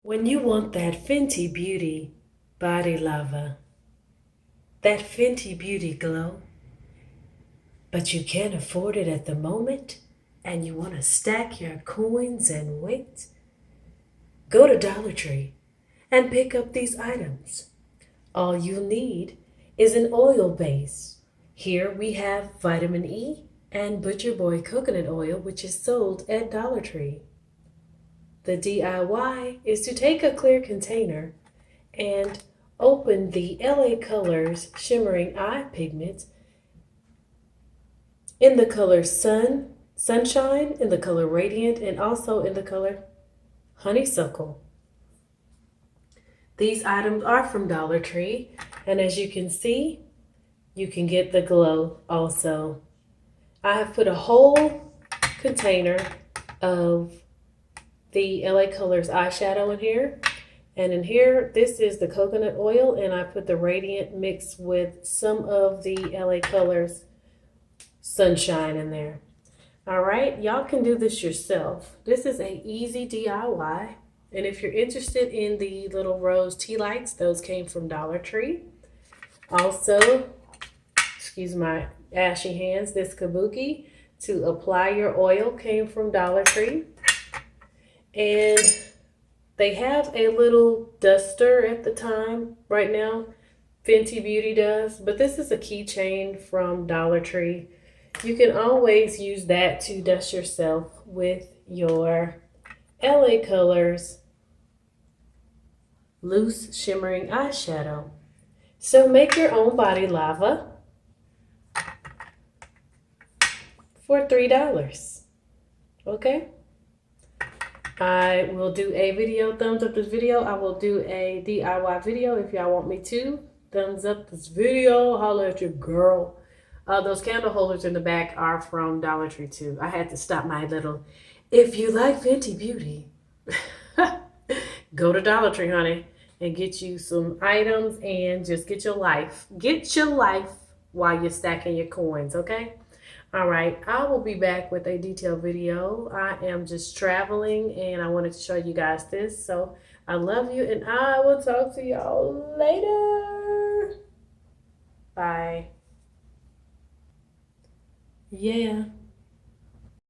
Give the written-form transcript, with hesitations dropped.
When you want that Fenty Beauty body lava, that Fenty Beauty glow, but you can't afford it at the moment, and you want to stack your coins and wait, go to Dollar Tree and pick up these items. All you need is an oil base. Here we have vitamin E and Butcher Boy coconut oil, which is sold at Dollar Tree. The DIY is to take a clear container and open the LA Colors Shimmering Eye Pigment in the color Sunshine, in the color Radiant, and also in the color Honeysuckle. These items are from Dollar Tree, and as you can see, you can get the glow also. I have put a whole container of the LA Colors eyeshadow in here. And in here, this is the coconut oil, and I put the Radiant mixed with some of the LA Colors Sunshine in there. All right, y'all can do this yourself. This is an easy DIY. And if you're interested in the little rose tea lights, those came from Dollar Tree. Also, excuse my ashy hands, this kabuki to apply your oil came from Dollar Tree. And they have a little duster at the time right now. Fenty Beauty does, but this is a keychain from Dollar Tree. You can always use that to dust yourself with your LA Colors loose shimmering eyeshadow. So make your own body lava for $3. Okay? I will do a video, thumbs up this video. I will do a DIY video if y'all want me to. Thumbs up this video, holla at your girl. Those candle holders in the back are from Dollar Tree too. I had to stop my little, if you like Fenty Beauty, go to Dollar Tree, honey, and get you some items and just get your life. Get your life while you're stacking your coins, okay? All right, I will be back with a detailed video. I am just traveling and I wanted to show you guys this. So I love you and I will talk to y'all later. Bye. Yeah.